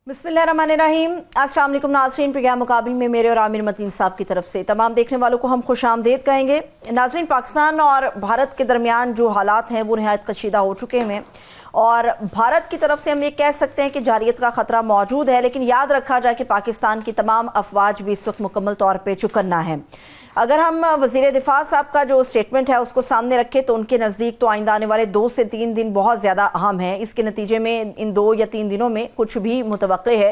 बिस्मिल्लाहिर्रहमानिर्रहीम। अस्सलाम वालेकुम नाज़रीन, प्रोग्राम मुकाबिल में मेरे और आमिर मतीन साहब की तरफ से तमाम देखने वालों को हम खुशामदीद कहेंगे। नाज़रीन, पाकिस्तान और भारत के दरमियान जो हालात हैं वो नहायत कशीदा हो चुके हैं और भारत की तरफ से हम ये कह सकते हैं कि जारियत का ख़तरा मौजूद है, लेकिन याद रखा जाए कि पाकिस्तान की तमाम अफवाज भी इस वक्त मुकम्मल तौर पर चुकन्ना है। अगर हम वज़ीर दिफा साहब का जो स्टेटमेंट है उसको सामने रखें तो उनके नज़दीक तो आइंदा आने वाले 2 से 3 दिन बहुत ज़्यादा अहम है। इसके नतीजे में इन 2 या 3 दिनों में कुछ भी मुतवक्के है,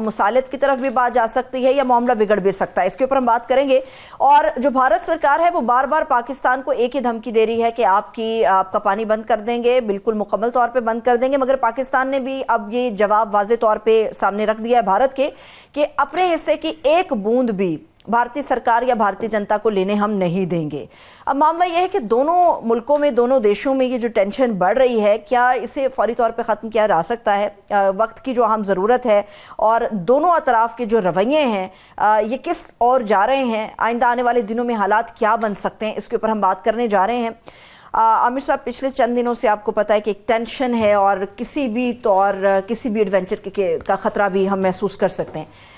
मुसालत की तरफ भी बात जा सकती है या मामला बिगड़ भी सकता है। इसके ऊपर हम बात करेंगे। और जो भारत सरकार है वो बार बार पाकिस्तान को एक ही धमकी दे रही है कि आपका पानी बंद कर देंगे, बिल्कुल मुकम्मल तौर पर बंद कर देंगे, मगर पाकिस्तान ने भी अब ये जवाब वाज़े तौर पर सामने रख दिया है भारत के कि अपने हिस्से की एक बूंद भी भारतीय सरकार या भारतीय जनता को लेने हम नहीं देंगे। अब मामला यह है कि दोनों मुल्कों में, दोनों देशों में ये जो टेंशन बढ़ रही है, क्या इसे फौरी तौर पे ख़त्म किया जा सकता है? वक्त की जो अहम ज़रूरत है और दोनों अतराफ़ के जो रवैये हैं ये किस ओर जा रहे हैं, आइंदा आने वाले दिनों में हालात क्या बन सकते हैं, इसके ऊपर हम बात करने जा रहे हैं। आमिर साहब, पिछले चंद दिनों से आपको पता है कि एक टेंशन है और किसी भी एडवेंचर का ख़तरा भी हम महसूस कर सकते हैं।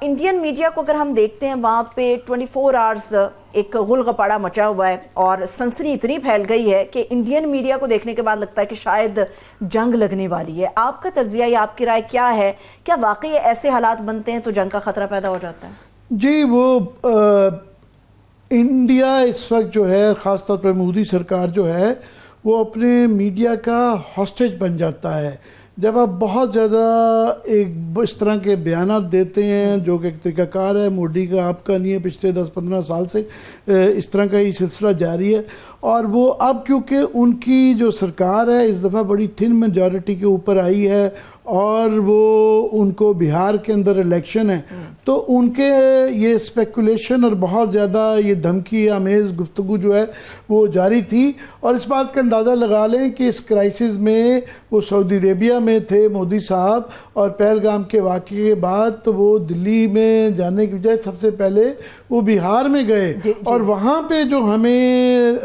इंडियन मीडिया को अगर हम देखते हैं, वहाँ पे 24 आवर्स एक गुलगपाड़ा मचा हुआ है और सनसनी इतनी फैल गई है कि इंडियन मीडिया को देखने के बाद लगता है कि शायद जंग लगने वाली है। आपका तज्जिया या आपकी राय क्या है? क्या वाकई ऐसे हालात बनते हैं तो जंग का खतरा पैदा हो जाता है? जी, वो इंडिया इस वक्त जो है, ख़ासतौर पर मोदी सरकार जो है, वो अपने मीडिया का हॉस्टेज बन जाता है। जब आप बहुत ज़्यादा एक इस तरह के बयानात देते हैं जो कि एक तरीक़ाकार है, मोदी का आपका नहीं है, पिछले 10-15 साल से इस तरह का ही सिलसिला जारी है। और वो अब क्योंकि उनकी जो सरकार है इस दफ़ा बड़ी थिन मेजॉरिटी के ऊपर आई है और वो उनको बिहार के अंदर इलेक्शन है, तो उनके ये स्पेकुलेशन और बहुत ज़्यादा ये धमकी आमेज़ गुफ्तगू जो है वो जारी थी। और इस बात का अंदाज़ा लगा लें कि इस क्राइसिस में वो सऊदी अरेबिया में थे मोदी साहब, और पहलगाम के वाक़े के बाद तो वो दिल्ली में जाने की बजाय सबसे पहले वो बिहार में गए। और वहाँ पे जो हमें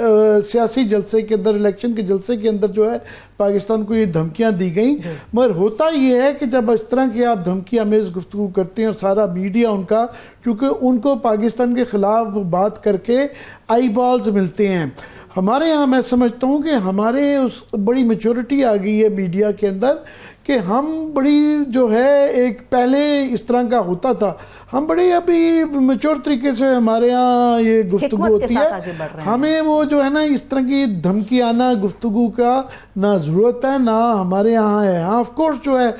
सियासी जलसे के अंदर, इलेक्शन के जलसे के अंदर जो है पाकिस्तान को ये धमकियाँ दी गई। मगर होता ये है कि जब इस तरह की आप धमकी आमेज़ गुफ्तगू करते हैं और सारा मीडिया उनका, क्योंकि उनको पाकिस्तान के ख़िलाफ़ बात करके आई बॉल्स मिलते हैं। हमारे यहाँ मैं समझता हूँ कि हमारे उस बड़ी मैच्योरिटी आ गई है मीडिया के अंदर कि हम बड़ी जो है, एक पहले इस तरह का होता था, हम बड़ी अभी मैच्योर तरीके से हमारे यहाँ ये गुफ्तगू होती है। हमें वो जो है ना, इस तरह की धमकी आना गुफ्तगू का ना ज़रूरत है ना हमारे यहाँ है। हाँ, ऑफ कोर्स जो है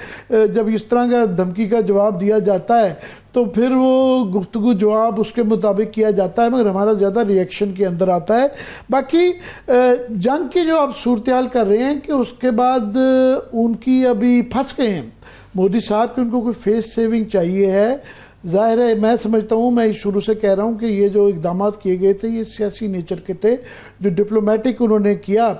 जब इस तरह का धमकी का जवाब दिया जाता है तो फिर वो गुफ्तगू जवाब उसके मुताबिक किया जाता है, मगर हमारा ज़्यादा रिएक्शन के अंदर आता है। बाकी जंग की जो आप सूरत हाल कर रहे हैं कि उसके बाद उनकी अभी फंस गए हैं मोदी साहब कि उनको कोई फेस सेविंग चाहिए है। जाहिर है, मैं समझता हूँ, मैं शुरू से कह रहा हूँ कि ये जो इक़दाम किए गए थे ये सियासी नेचर के थे, जो डिप्लोमेटिक उन्होंने किया।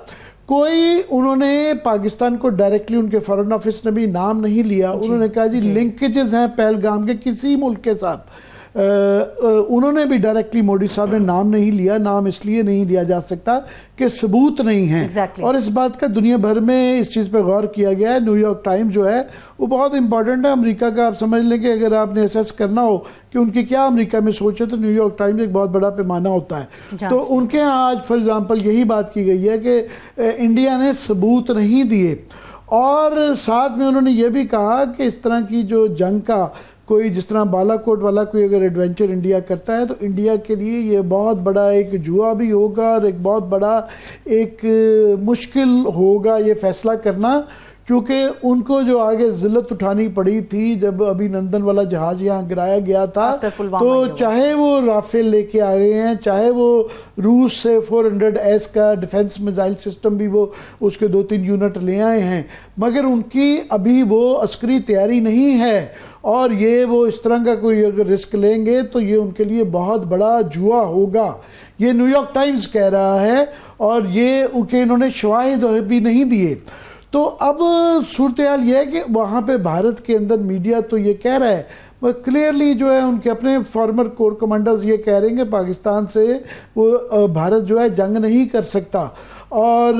कोई उन्होंने पाकिस्तान को डायरेक्टली, उनके फॉरेन ऑफिस ने भी नाम नहीं लिया। उन्होंने कहा जी लिंकेजेस हैं पहलगाम के किसी मुल्क के साथ। उन्होंने भी डायरेक्टली मोदी साहब ने नाम नहीं लिया। नाम इसलिए नहीं लिया जा सकता कि सबूत नहीं है। और इस बात का दुनिया भर में इस चीज़ पे गौर किया गया है। न्यूयॉर्क टाइम्स जो है वो बहुत इंपॉर्टेंट है अमेरिका का। आप समझ लें कि अगर आपने असेस करना हो कि उनकी क्या अमेरिका में सोच है तो न्यूयॉर्क टाइम्स एक बहुत बड़ा पैमाना होता है। तो उनके यहाँ आज फॉर एग्जाम्पल यही बात की गई है कि इंडिया ने सबूत नहीं दिए। और साथ में उन्होंने ये भी कहा कि इस तरह की जो जंग का कोई, जिस तरह बालाकोट वाला कोई अगर एडवेंचर इंडिया करता है तो इंडिया के लिए ये बहुत बड़ा एक जुआ भी होगा और एक बहुत बड़ा एक मुश्किल होगा ये फैसला करना, क्योंकि उनको जो आगे जिल्लत उठानी पड़ी थी जब अभिनंदन वाला जहाज यहाँ गिराया गया था। तो चाहे वो राफेल लेके आ गए हैं, चाहे वो रूस से 400S का डिफेंस मिसाइल सिस्टम भी वो उसके 2-3 यूनिट ले आए हैं, मगर उनकी अभी वो अस्करी तैयारी नहीं है। और ये वो इस तरह का कोई अगर रिस्क लेंगे तो ये उनके लिए बहुत बड़ा जुआ होगा। ये न्यूयॉर्क टाइम्स कह रहा है और ये उनके इन्होंने शवाहिद भी नहीं दिए। तो अब सूरत हाल यह है कि वहाँ पे भारत के अंदर मीडिया तो ये कह रहा है, वह क्लियरली जो है उनके अपने फॉर्मर कोर कमांडर्स ये कह रहे हैं कि पाकिस्तान से वो भारत जो है जंग नहीं कर सकता। और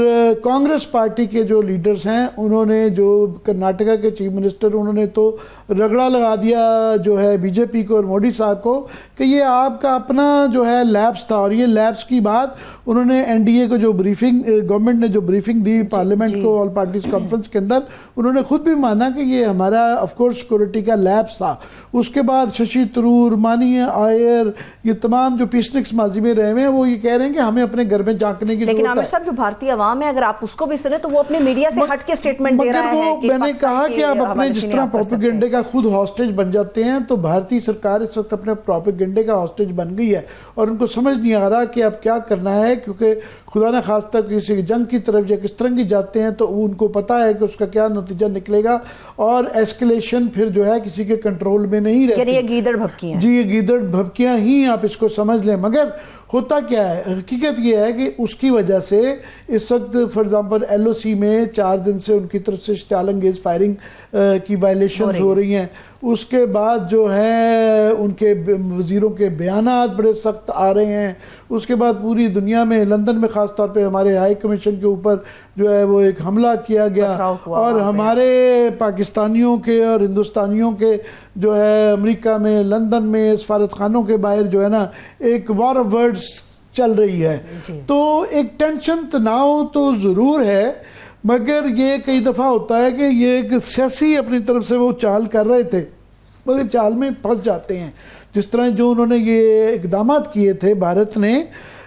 कांग्रेस पार्टी के जो लीडर्स हैं उन्होंने, जो कर्नाटका के चीफ मिनिस्टर, उन्होंने तो रगड़ा लगा दिया जो है बीजेपी को और मोदी साहब को कि ये आपका अपना जो है लैप्स था। और ये लैप्स की बात उन्होंने एनडीए को जो ब्रीफिंग, गवर्नमेंट ने जो ब्रीफिंग दी पार्लियामेंट को ऑल पार्टीज कॉन्फ्रेंस के अंदर, उन्होंने खुद भी माना कि ये हमारा ऑफकोर्स सिक्योरिटी का लैप्स था। उसके बाद शशि थरूर, माननीय आयर, ये तमाम जो पीसनिक्स माजी में रहे हुए हैं वो ये कह रहे हैं कि हमें अपने घर में झांकने की लेकिन जरूरत है। भारतीय अवाम है, अगर आप उसको भी सुने तो वो अपने मीडिया से हट के स्टेटमेंट दे रहा है कि मैंने कहा कि आप अपने जिस तरह प्रोपेगेंडे का खुद हॉस्टेज बन जाते हैं, तो भारतीय सरकार इस वक्त अपने प्रोपेगेंडे का हॉस्टेज बन गई है और उनको समझ नहीं आ रहा कि अब क्या करना है, क्योंकि खुदा न खास्ता किसी जंग की तरफ या किस तरह की जाते हैं तो उनको पता है कि उसका क्या नतीजा निकलेगा और एस्केलेशन फिर जो है किसी के कंट्रोल में नहीं रहती। ये गीदड़ भभकियां जी, ये गीदड़ भभकियां ही आप इसको समझ लें। मगर होता क्या है, हकीकत ये है कि उसकी वजह से इस वक्त फॉर एग्जांपल एलओसी में 4 दिन से उनकी तरफ से स्टालिंगेज फायरिंग की वायलेशंस हो रही हैं। उसके बाद जो है उनके वजीरों के बयानात बड़े सख्त आ रहे हैं। उसके बाद पूरी दुनिया में, लंदन में ख़ास तौर पे हमारे हाई कमीशन के ऊपर जो है वो एक हमला किया गया और हमारे पाकिस्तानियों के और हिंदुस्तानियों के जो है अमेरिका में, लंदन में सफारत खानों के बाहर जो है ना एक वॉर ऑफ वर्ड्स चल रही है। तो एक टेंशन तनाव तो ज़रूर है, मगर ये कई दफ़ा होता है कि ये एक सियासी अपनी तरफ से वो चाल कर रहे थे मगर चाल में फंस जाते हैं। जिस तरह जो उन्होंने ये इकदाम किए थे भारत ने,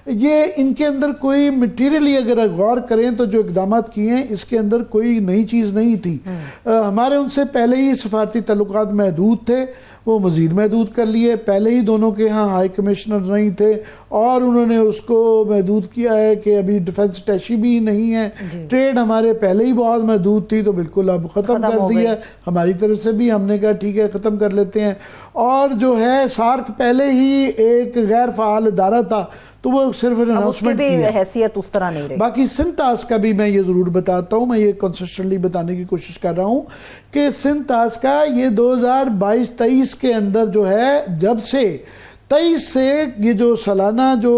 ये इनके अंदर कोई मटीरियली अगर गौर करें तो जो इकदाम किए हैं इसके अंदर कोई नई चीज़ नहीं थी। हमारे उनसे पहले ही सफारती तल्लुकात महदूद थे, वो मज़ीद महदूद कर लिए। पहले ही दोनों के यहाँ हाई कमिश्नर नहीं थे और उन्होंने उसको महदूद किया है कि अभी डिफेंस अटैची भी नहीं है। ट्रेड हमारे पहले ही बहुत महदूद थी तो बिल्कुल अब ख़त्म कर दी है। हमारी तरफ से भी हमने कहा ठीक है ख़त्म कर लेते हैं। और जो है सार्क पहले ही एक गैर फ़ाल इदारा था तो वो सिर्फ अनाउंसमेंट की हैसियत उस तरह नहीं रही। बाकी सिंध ताश का भी मैं ये ज़रूर बताता हूँ, मैं ये कंसिस्टेंटली बताने की कोशिश कर रहा हूँ कि सिंध ताश का ये 2022-23 के अंदर जो है, जब से 23 से ये जो सालाना जो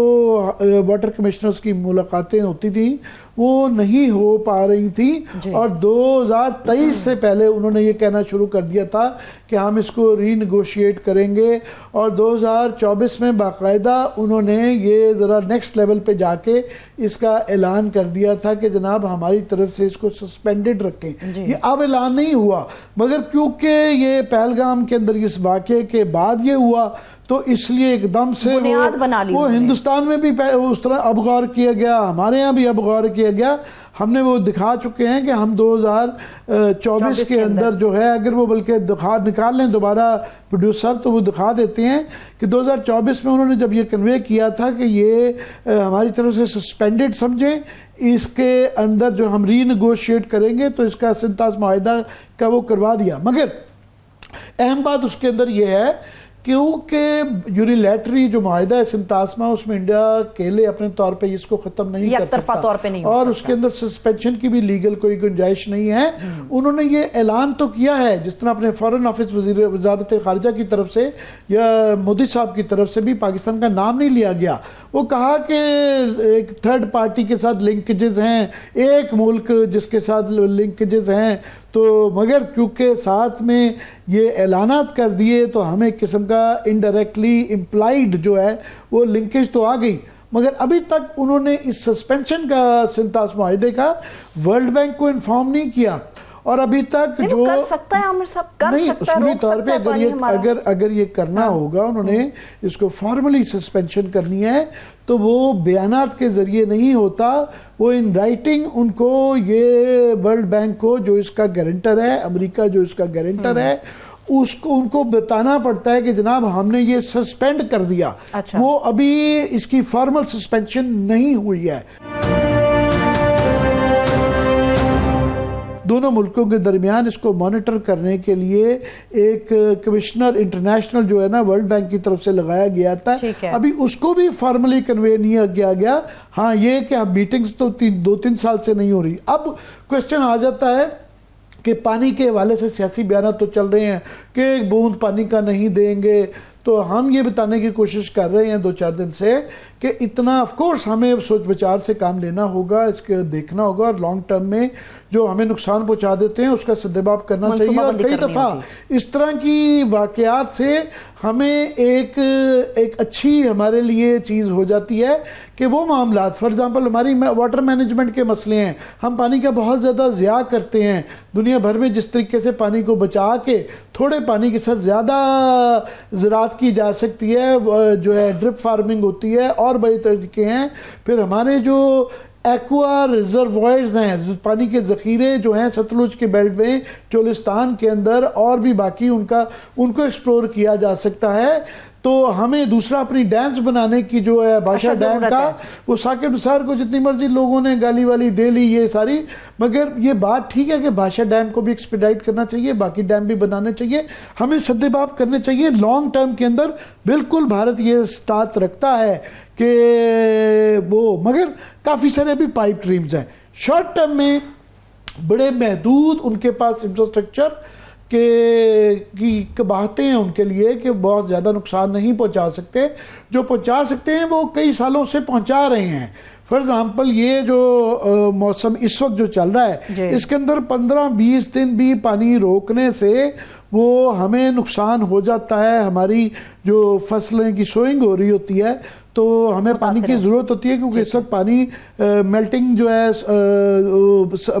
वाटर कमिश्नर्स की मुलाकातें होती थी वो नहीं हो पा रही थी। और 2023 से पहले उन्होंने ये कहना शुरू कर दिया था कि हम इसको रीनेगोशिएट करेंगे और 2024 में बाकायदा उन्होंने ये ज़रा नेक्स्ट लेवल पे जाके इसका ऐलान कर दिया था कि जनाब हमारी तरफ से इसको सस्पेंडेड रखें। ये अब ऐलान नहीं हुआ, मगर क्योंकि ये पहलगाम के अंदर इस वाक़े के बाद ये हुआ तो इसलिए एकदम से वो हिंदुस्तान में भी उस तरह अब गौर किया गया, हमारे यहाँ भी अब गौर किया गया। हमने वो दिखा चुके हैं कि हम 2024 के अंदर जो है, अगर वो बल्कि निकाल लें दोबारा प्रोड्यूसर तो वो दिखा देते हैं कि 2024 में उन्होंने जब ये कन्वे किया था कि ये हमारी तरफ से सस्पेंडेड समझें, इसके अंदर जो हम रीनेगोशिएट करेंगे तो इसका सिंध ताश माहिदा का वो करवा दिया। मगर अहम बात उसके अंदर ये है क्योंकि यूनिलैटरी जो माहिदा है सिंध ताश में, उसमें इंडिया अकेले अपने तौर पे इसको ख़त्म नहीं कर सकता तौर पे नहीं और उसके अंदर सस्पेंशन की भी लीगल कोई गुंजाइश नहीं है। उन्होंने ये ऐलान तो किया है, जिस तरह अपने फॉरेन ऑफिस वज़ारत ख़ारिजा की तरफ से या मोदी साहब की तरफ से भी पाकिस्तान का नाम नहीं लिया गया। वो कहा कि एक थर्ड पार्टी के साथ लिंकेजेस हैं, एक मुल्क जिसके साथ लिंकेजेस हैं, तो मगर क्योंकि साथ में ये ऐलानात कर दिए तो हमें एक किस्म का इनडायरेक्टली इम्प्लाइड जो है वो लिंकेज तो आ गई। मगर अभी तक उन्होंने इस सस्पेंशन का सिंध ताश माहिदे का वर्ल्ड बैंक को इन्फॉर्म नहीं किया और अभी तक जो कर सकता है आमिर साहब, कर नहीं सकता है, उसूली तौर पे अगर ये करना होगा, उन्होंने इसको फॉर्मली सस्पेंशन करनी है तो वो बयानात के जरिए नहीं होता, वो इन राइटिंग उनको ये वर्ल्ड बैंक को जो इसका गारंटर है, अमेरिका जो इसका गारंटर है, उसको उनको बताना पड़ता है कि जनाब हमने ये सस्पेंड कर दिया। अच्छा। वो अभी इसकी फॉर्मल सस्पेंशन नहीं हुई है। दोनों मुल्कों के दरमियान इसको मॉनिटर करने के लिए एक कमिश्नर इंटरनेशनल जो है ना वर्ल्ड बैंक की तरफ से लगाया गया था, अभी उसको भी फॉर्मली कन्वे नहीं किया गया। हाँ, ये कि अब मीटिंग्स तो 2-3 साल से नहीं हो रही। अब क्वेश्चन आ जाता है कि पानी के हवाले से सियासी बयान तो चल रहे हैं कि एक बूंद पानी का नहीं देंगे। तो हम ये बताने की कोशिश कर रहे हैं 2-4 दिन से कि इतना ऑफ कोर्स हमें सोच विचार से काम लेना होगा, इसके देखना होगा और लॉन्ग टर्म में जो हमें नुकसान पहुंचा देते हैं उसका सद्देबाब करना चाहिए। और कई दफ़ा इस तरह की वाक़यात से हमें एक अच्छी हमारे लिए चीज़ हो जाती है कि वो मामलात, फॉर एग्ज़ाम्पल हमारी वाटर मैनेजमेंट के मसले हैं, हम पानी का बहुत ज़्यादा ज़िया करते हैं। दुनिया भर में जिस तरीके से पानी को बचा के थोड़े पानी के साथ ज़्यादा ज़राअत की जा सकती है, जो है ड्रिप फार्मिंग होती है और बड़े तरीके हैं। फिर हमारे जो एक्वा रिजर्वॉयर्स हैं, पानी के ज़ख़ीरे जो हैं सतलुज के बेल्ट में, चोलिस्तान के अंदर और भी बाकी उनको एक्सप्लोर किया जा सकता है। तो हमें दूसरा अपनी डैम्स बनाने की जो है बादशाह डैम का, वो साकिब निसार को जितनी मर्जी लोगों ने गाली वाली दे ली ये सारी, मगर ये बात ठीक है कि बादशाह डैम को भी एक्सपेडाइट करना चाहिए, बाकी डैम भी बनाने चाहिए, हमें सद्देबाब करने चाहिए। लॉन्ग टर्म के अंदर बिल्कुल भारत ये इस्तात रखता है कि वो, मगर काफ़ी सारे अभी पाइप ड्रीम्स हैं। शॉर्ट टर्म में बड़े महदूद उनके पास इंफ्रास्ट्रक्चर की बातें हैं उनके लिए कि बहुत ज़्यादा नुकसान नहीं पहुंचा सकते। जो पहुंचा सकते हैं वो कई सालों से पहुंचा रहे हैं। फॉर एग्ज़ाम्पल ये जो मौसम इस वक्त जो चल रहा है, इसके अंदर 15-20 दिन भी पानी रोकने से वो हमें नुकसान हो जाता है। हमारी जो फसलें की सोइंग हो रही होती है तो हमें पानी की ज़रूरत होती है, क्योंकि इस वक्त पानी मेल्टिंग जो है,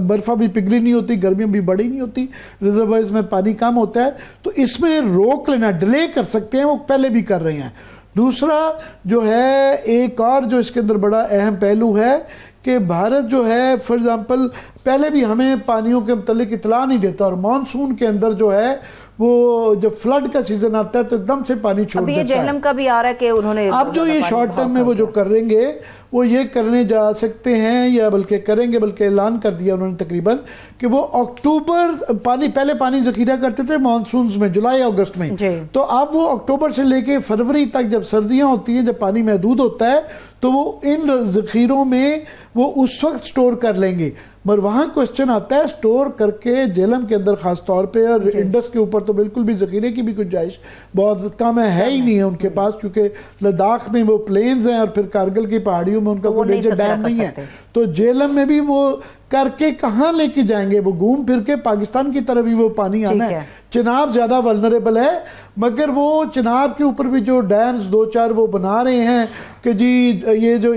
बर्फ़ा भी पिघली नहीं होती, गर्मी भी बड़ी नहीं होती, रिजर्वायर्स में पानी कम होता है। तो इसमें रोक लेना, डिले कर सकते हैं, वो पहले भी कर रहे हैं। दूसरा जो है, एक और जो इसके अंदर बड़ा अहम पहलू है कि भारत जो है फॉर एग्ज़ाम्पल पहले भी हमें पानियों के मतलब इतला नहीं देता, और मानसून के अंदर जो है वो जब फ्लड का सीजन आता है तो एकदम से पानी छोड़ देता है। अभी ये जेहलम का भी आ रहा है कि उन्होंने अब जो ये शॉर्ट टर्म में वो जो करेंगे वो ये करने जा सकते हैं, या बल्कि करेंगे, बल्कि ऐलान कर दिया उन्होंने तकरीबन कि वो अक्टूबर पहले पानी जखीरा करते थे मानसून में, जुलाई अगस्त में, तो अब वो अक्टूबर से लेके फरवरी तक जब सर्दियां होती हैं, जब पानी महदूद होता है, तो वो इन जखीरों में वो उस वक्त स्टोर कर लेंगे। मगर वहाँ क्वेश्चन आता है स्टोर करके जेहलम के अंदर खास तौर पे, और इंडस के ऊपर तो बिल्कुल भी जखीरे की भी गुंजाइश बहुत कम है ही नहीं है उनके पास, क्योंकि लद्दाख में वो प्लेन्स हैं और फिर कारगिल की पहाड़ियों में उनका कोई मेजर डैम नहीं है। तो जेहलम में भी वो करके कहाँ लेके जाएंगे, वो घूम फिर के पाकिस्तान की तरफ ही वो पानी आना है। चिनाब ज़्यादा वल्नरेबल है, मगर वो चिनाब के ऊपर भी जो डैम्स 2-4 वो बना रहे हैं कि जी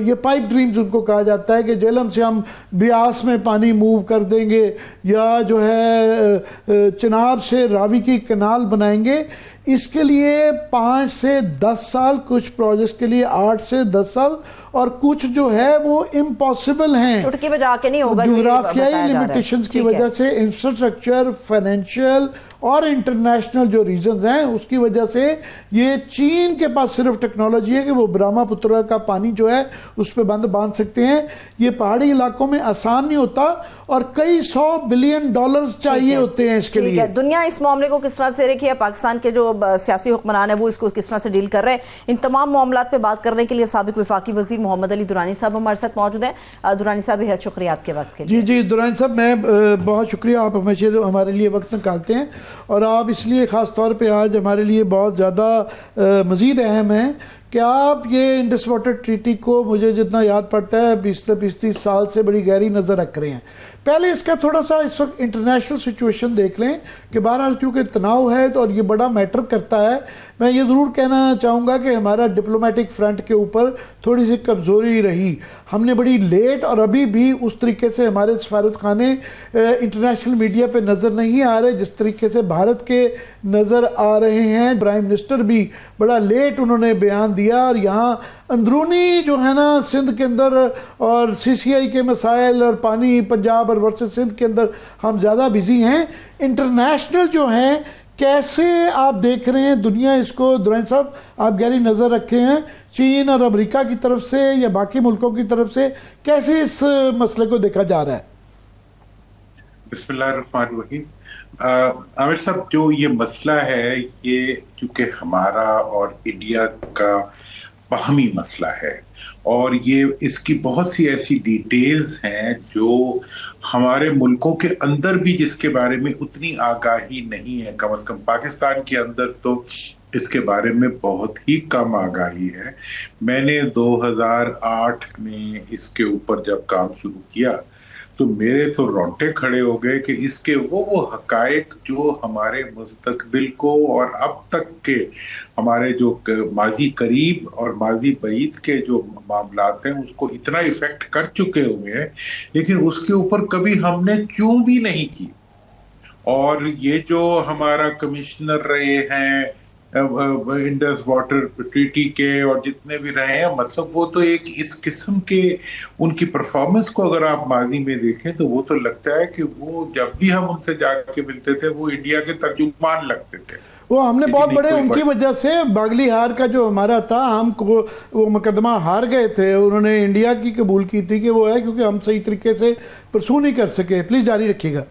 ये पाइप ड्रीम्स उनको कहा जाता है कि जेहलम से हम ब्यास में पानी मूव कर देंगे, या जो है चिनाब से रावी की कनाल बनाएंगे। इसके लिए 5 से 10 साल, कुछ प्रोजेक्ट्स के लिए 8 से 10 साल, और कुछ जो है वो इम्पॉसिबल हैं, टुटकी पे जाके नहीं होगा, ज्योग्राफियाई लिमिटेशंस की वजह से, इंफ्रास्ट्रक्चर, फाइनेंशियल और इंटरनेशनल जो रीजंस हैं उसकी वजह से। ये चीन के पास सिर्फ टेक्नोलॉजी है कि वो ब्रह्मपुत्र का पानी जो है उस पर बंद बांध सकते हैं। ये पहाड़ी इलाकों में आसान नहीं होता, और कई $100 बिलियन चाहिए होते हैं इसके लिए। दुनिया इस मामले को किस तरह से देखी है, पाकिस्तान के जो सियासी हुक्मरान है वो इसको किस तरह से डील कर रहे हैं, इन तमाम मामलात पे बात करने के लिए साबिक वफाकी वजीर मोहम्मद अली दुरानी साहब हमारे साथ मौजूद हैं। दुरानी साहब, बहुत शुक्रिया आपके वक्त के लिए। जी दुरानी साहब, मैं बहुत शुक्रिया, आप हमेशा हमारे लिए वक्त निकालते हैं, और आप इसलिए ख़ास तौर पे आज हमारे लिए बहुत ज़्यादा मज़ीद अहम है कि आप ये इंडस वाटर ट्रीटी को, मुझे जितना याद पड़ता है 20 से 30 साल से बड़ी गहरी नज़र रख रहे हैं। पहले इसका थोड़ा सा इस वक्त इंटरनेशनल सिचुएशन देख लें कि बहरहाल चूँकि तनाव है तो, और ये बड़ा मैटर करता है। मैं ये ज़रूर कहना चाहूँगा कि हमारा डिप्लोमेटिक फ्रंट के ऊपर थोड़ी सी कमज़ोरी रही, हमने बड़ी लेट, और अभी भी उस तरीके से हमारे सफारत खाने इंटरनेशनल मीडिया पर नज़र नहीं आ रहे जिस तरीके से भारत के नज़र आ रहे हैं। प्राइम मिनिस्टर भी बड़ा लेट उन्होंने बयान दिया, और यहाँ अंदरूनी जो है ना सिंध के अंदर और CCI के मसाइल और पानी पंजाब और वर्सेस सिंध के अंदर हम ज़्यादा बिजी हैं। इंटरनेशनल जो हैं, कैसे आप देख रहे हैं दुनिया इसको, दुरानी साहब आप गहरी नज़र रखे हैं, चीन और अमेरिका की तरफ से या बाकी मुल्कों की तरफ से कैसे इस मसले को देखा जा रहा है? बिस्मिल्लाहिर्रहमानिर्रहीम। आमिर साहब, जो ये मसला है, ये क्योंकि हमारा और इंडिया का बाहमी मसला है, और ये इसकी बहुत सी ऐसी डिटेल्स हैं जो हमारे मुल्कों के अंदर भी जिसके बारे में उतनी आगाही नहीं है। कम से कम पाकिस्तान के अंदर तो इसके बारे में बहुत ही कम आगाही है। मैंने 2008 में इसके ऊपर जब काम शुरू किया तो मेरे तो रोंगटे खड़े हो गए कि इसके वो हकायक जो हमारे मुस्तकबिल को और अब तक के हमारे जो माजी करीब और माजी बईद के जो मामलात हैं उसको इतना इफेक्ट कर चुके हुए हैं, लेकिन उसके ऊपर कभी हमने चूं भी नहीं की। और ये जो हमारा कमिश्नर रहे हैं इंडस वाटर ट्रीटी के और जितने भी रहे हैं, मतलब वो तो एक इस किस्म के उनकी परफॉर्मेंस को अगर आप माजी में देखें तो वो तो लगता है कि वो जब भी हम उनसे जाके मिलते थे वो इंडिया के तर्जुमान लगते थे। वो हमने बहुत बड़े उनकी वजह से बागली हार का जो हमारा था, हमको वो मुकदमा हार गए थे, उन्होंने इंडिया की कबूल की थी कि वो है क्योंकि हम सही तरीके से परसू नहीं कर सके। प्लीज जारी रखिएगा।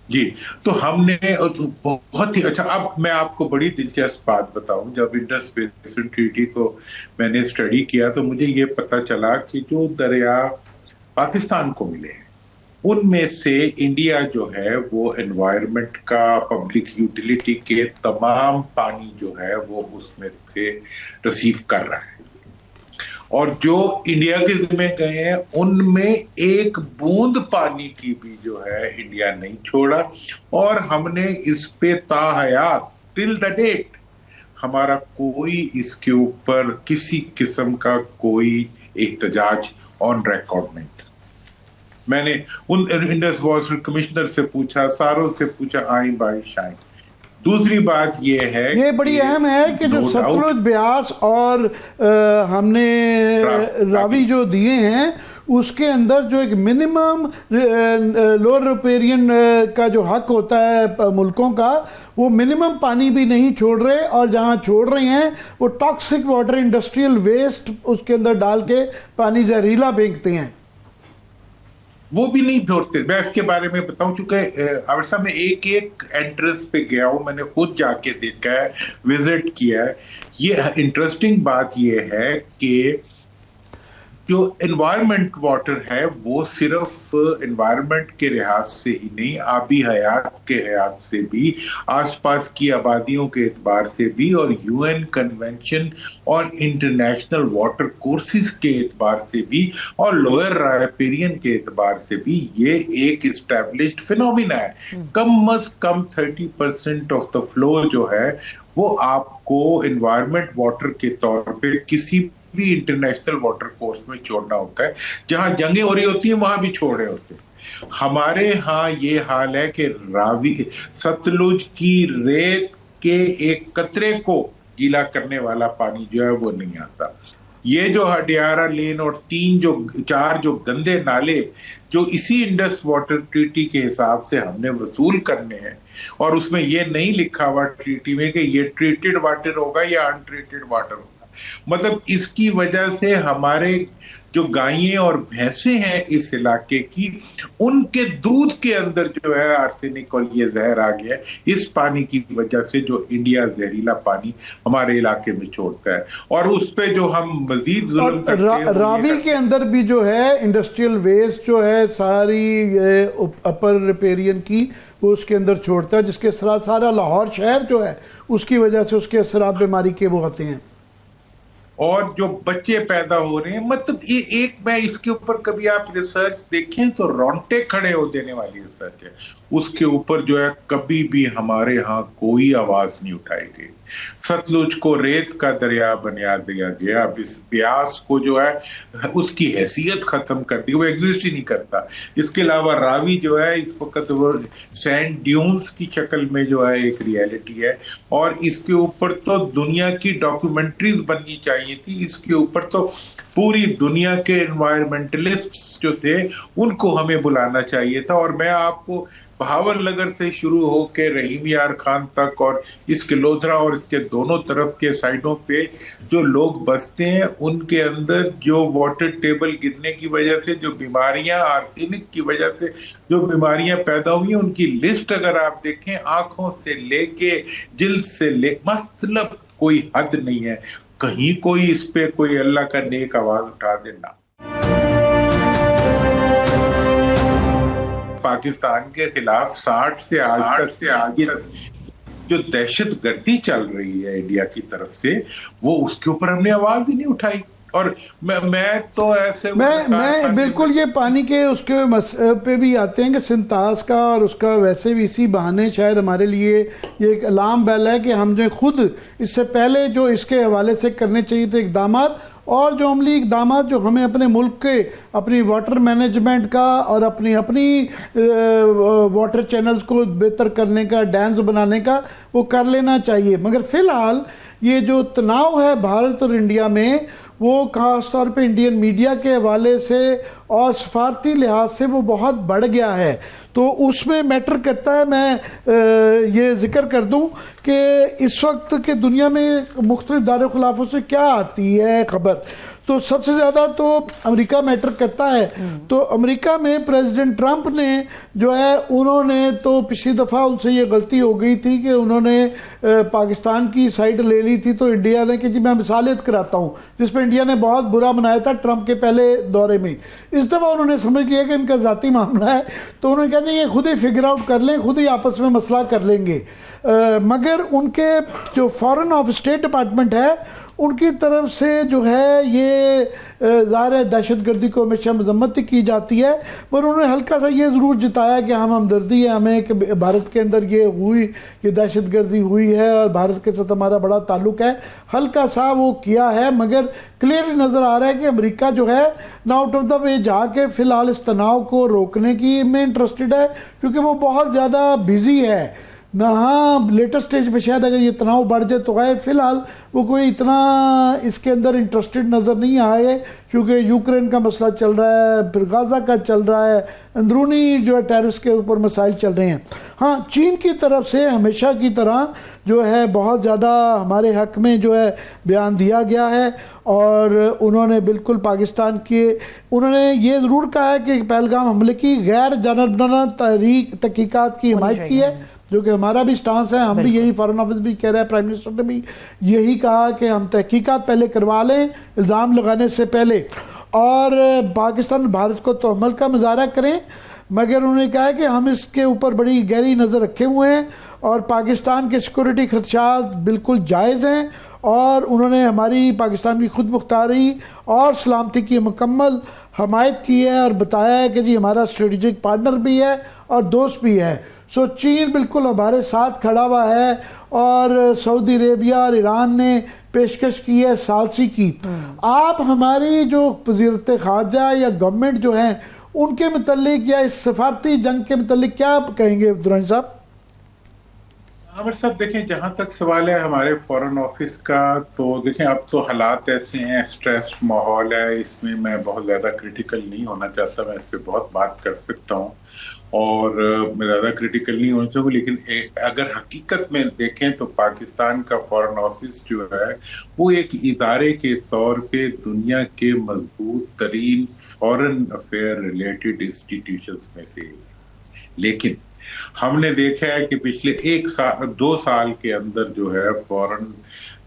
जी, तो हमने बहुत ही अच्छा, अब मैं आपको बड़ी दिलचस्प बात बताऊं, जब इंडस बेसिन ट्रीटी को मैंने स्टडी किया तो मुझे ये पता चला कि जो दरिया पाकिस्तान को मिले हैं उनमें से इंडिया जो है वो एनवायरनमेंट का पब्लिक यूटिलिटी के तमाम पानी जो है वो उसमें से रिसीव कर रहा है, और जो इंडिया के जिम्मे गए हैं उनमें एक बूंद पानी की भी जो है इंडिया नहीं छोड़ा। और हमने इस पे ताहयात टिल द डेट हमारा कोई इसके ऊपर किसी किस्म का कोई एहतजाज ऑन रिकॉर्ड नहीं था। मैंने उन इंडस वाटर कमिश्नर से पूछा, सारों से पूछा, आई बाई शाइन। दूसरी बात ये है, ये बड़ी अहम है कि जो सतलुज, ब्यास और हमने रावी जो दिए हैं उसके अंदर जो एक मिनिमम लोअर रिपेरियन का जो हक होता है मुल्कों का, वो मिनिमम पानी भी नहीं छोड़ रहे, और जहां छोड़ रहे हैं वो टॉक्सिक वाटर, इंडस्ट्रियल वेस्ट उसके अंदर डाल के पानी जहरीला फेंकते हैं, वो भी नहीं छोड़ते। मैं इसके बारे में बताऊं, चूंकि अवरसा में एक एक एंट्रेंस पे गया हूं, मैंने खुद जाके देखा है, विजिट किया है। ये इंटरेस्टिंग बात ये है कि जो एनवायरमेंट वाटर है वो सिर्फ एनवायरमेंट के लिहाज से ही नहीं, आबी हयात के लिहाज से भी, आसपास की आबादियों के एतबार से भी, और यूएन कन्वेंशन और इंटरनेशनल वाटर कोर्सेज के एतबार से भी, और लोअर राइपेरियन के एतबार से भी ये एक इस्टेब्लिश्ड फिनोमिना है। कम अज कम 30% ऑफ द फ्लो जो है वो आपको एनवायरमेंट वाटर के तौर पे किसी भी इंटरनेशनल वाटर कोर्स में छोड़ना होता है। जहां जंगें हो रही होती हैं वहां भी छोड़ रहे होते हैं। हमारे यहाँ ये हाल है कि रावी सतलुज की रेत के एक कतरे को गीला करने वाला पानी जो है वो नहीं आता। ये जो हडियारा लेन और 4 जो गंदे नाले जो इसी इंडस वाटर ट्रीटी के हिसाब से हमने वसूल करने हैं, और उसमें ये नहीं लिखा हुआ ट्रीटी में कि ये ट्रीटेड वाटर होगा या अनट्रीटेड वाटर होगा। मतलब इसकी वजह से हमारे जो गायें और भैंसें हैं इस इलाके की, उनके दूध के अंदर जो है आर्सेनिक और ये जहर आ गया है, इस पानी की वजह से जो इंडिया जहरीला पानी हमारे इलाके में छोड़ता है। और उस पे जो हम मजीद जुल्म करते हैं, रावी के अंदर भी जो है इंडस्ट्रियल वेस्ट जो है सारी अपर रिपेरियन की वो उसके अंदर छोड़ता है, जिसके असरात सारा लाहौर शहर जो है उसकी वजह से उसके असरात बीमारी के वो आते हैं, और जो बच्चे पैदा हो रहे हैं। मतलब ये एक, मैं इसके ऊपर कभी आप रिसर्च देखें तो रोंगटे खड़े हो देने वाली रिसर्च है। उसके ऊपर जो है कभी भी हमारे यहाँ कोई आवाज नहीं उठाई गई। सतलुज को रेत का दरिया बना दिया गया, अब इस ब्यास को जो है उसकी हैसियत खत्म कर दी, वो एग्जिस्ट ही नहीं करता। इसके अलावा रावी जो है इस वक्त वो सैंड ड्यून्स की शक्ल में जो है एक रियलिटी है, और इसके ऊपर तो दुनिया की डॉक्यूमेंट्रीज बननी चाहिए थी। इसके ऊपर तो पूरी दुनिया के एनवायरमेंटलिस्ट जो थे उनको हमें बुलाना चाहिए था। और मैं आपको बहावलनगर से शुरू होकर रहीम यार खान तक और इसके लोधरा और इसके दोनों तरफ के साइडों पे जो लोग बसते हैं, उनके अंदर जो वाटर टेबल गिरने की वजह से जो बीमारियां, आर्सेनिक की वजह से जो बीमारियां पैदा हुई हैं, उनकी लिस्ट अगर आप देखें, आंखों से लेके जिल्द से ले, मतलब कोई हद नहीं है। कहीं कोई इस पे कोई अल्लाह का नेक आवाज उठा देना। पाकिस्तान के खिलाफ 60 से आज तक जो दहशत गर्दी चल रही है इंडिया की तरफ से, वो उसके ऊपर हमने आवाज ही नहीं उठाई। और मैं तो ऐसे मैं बिल्कुल ये पानी के उसके पे भी आते हैं कि सिंतास का और उसका वैसे भी इसी बहाने शायद हमारे लिए ये एक अलार्म बेल है कि हम जो खुद इससे पहले जो इसके हवाले से करने चाहिए थे इकदाम, और जो अमली इकदाम जो हमें अपने मुल्क के अपनी वाटर मैनेजमेंट का और अपनी वाटर चैनल्स को बेहतर करने का, डैम्स बनाने का, वो कर लेना चाहिए। मगर फ़िलहाल ये जो तनाव है भारत और इंडिया में, वो खास तौर पे इंडियन मीडिया के हवाले से और सफारती लिहाज से वो बहुत बढ़ गया है। तो उसमें मैटर करता है, मैं ये जिक्र कर दूं कि इस वक्त के दुनिया में मुख्तलिफ दायरे खुलाफों से क्या आती है खबर, तो सबसे ज़्यादा तो अमेरिका मैटर करता है। तो अमेरिका में प्रेसिडेंट ट्रंप ने जो है, उन्होंने तो पिछली दफ़ा उनसे ये गलती हो गई थी कि उन्होंने पाकिस्तान की साइड ले ली थी, तो इंडिया ने कि जी मैं मिसालियत कराता हूँ, जिसमें इंडिया ने बहुत बुरा मनाया था ट्रंप के पहले दौरे में। इस दफ़ा उन्होंने समझ लिया कि इनका ज़ाती मामला है, तो उन्होंने कहा ये खुद ही फिगर आउट कर लें, खुद ही आपस में मसला कर लेंगे। मगर उनके जो फॉरेन ऑफ स्टेट डिपार्टमेंट है, उनकी तरफ से जो है ये ज़ाहिर है दहशतगर्दी को हमेशा मजम्मत की जाती है, पर उन्होंने हल्का सा ये ज़रूर जताया कि हम हमदर्दी है हमें कि भारत के अंदर ये दहशतगर्दी हुई है और भारत के साथ हमारा बड़ा ताल्लुक है, हल्का सा वो किया है। मगर क्लियरली नज़र आ रहा है कि अमेरिका जो है ना आउट ऑफ द वे जाके फ़िलहाल इस तनाव को रोकने की में इंटरेस्टेड है, क्योंकि वो बहुत ज़्यादा बिजी है ना। हाँ, लेटेस्ट स्टेज पे शायद अगर ये तनाव बढ़ जाए तो है, फिलहाल वो कोई इतना इसके अंदर इंटरेस्टेड नज़र नहीं आए, क्योंकि यूक्रेन का मसला चल रहा है, फिर गाज़ा का चल रहा है, अंदरूनी जो है टेररिस्ट के ऊपर मसाइल चल रहे हैं। हाँ, चीन की तरफ से हमेशा की तरह जो है बहुत ज़्यादा हमारे हक़ में जो है बयान दिया गया है, और उन्होंने बिल्कुल पाकिस्तान के, उन्होंने ये ज़रूर कहा है कि पहलगाम हमले की गैर जानबदाराना तहकीकात की हिमायत की है, जो कि हमारा भी स्टांस है। हम भी यही, फॉरेन ऑफिस भी कह रहा है, प्राइम मिनिस्टर ने भी यही कहा कि हम तहकीकात पहले करवा लें इल्ज़ाम लगाने से पहले, और पाकिस्तान भारत को तोहमल का मुजाहरा करें। मगर उन्होंने कहा है कि हम इसके ऊपर बड़ी गहरी नज़र रखे हुए हैं और पाकिस्तान के सिक्योरिटी खदशात बिल्कुल जायज़ हैं, और उन्होंने हमारी पाकिस्तान की खुद मुख्तारी और सलामती की मुकम्मल हमायत की है, और बताया है कि जी हमारा स्ट्रेटजिक पार्टनर भी है और दोस्त भी है। सो चीन बिल्कुल हमारे साथ खड़ा हुआ है, और सऊदी अरेबिया और ईरान ने पेशकश की है सालसी की। आप हमारी जो वज़ीरत ख़ारजा या गवर्नमेंट जो है उनके मुतल्लिक या इस सफारती जंग के मुतल्लिक क्या कहेंगे दुरानी साहब? आमिर साहब, देखें, जहां तक सवाल है हमारे फॉरेन ऑफिस का, तो देखें अब तो हालात ऐसे हैं, स्ट्रेस माहौल है, इसमें मैं बहुत ज़्यादा क्रिटिकल नहीं होना चाहता। मैं इस पर बहुत बात कर सकता हूँ और मैं ज़्यादा क्रिटिकल नहीं होना चाहूँगा, लेकिन अगर हकीकत में देखें तो पाकिस्तान का फॉरेन ऑफिस जो है वो एक इदारे के तौर पे दुनिया के मजबूत तरीन फॉरेन अफेयर रिलेटेड इंस्टीट्यूशंस में से एक। लेकिन हमने देखा है कि पिछले 2 साल के अंदर जो है फॉरेन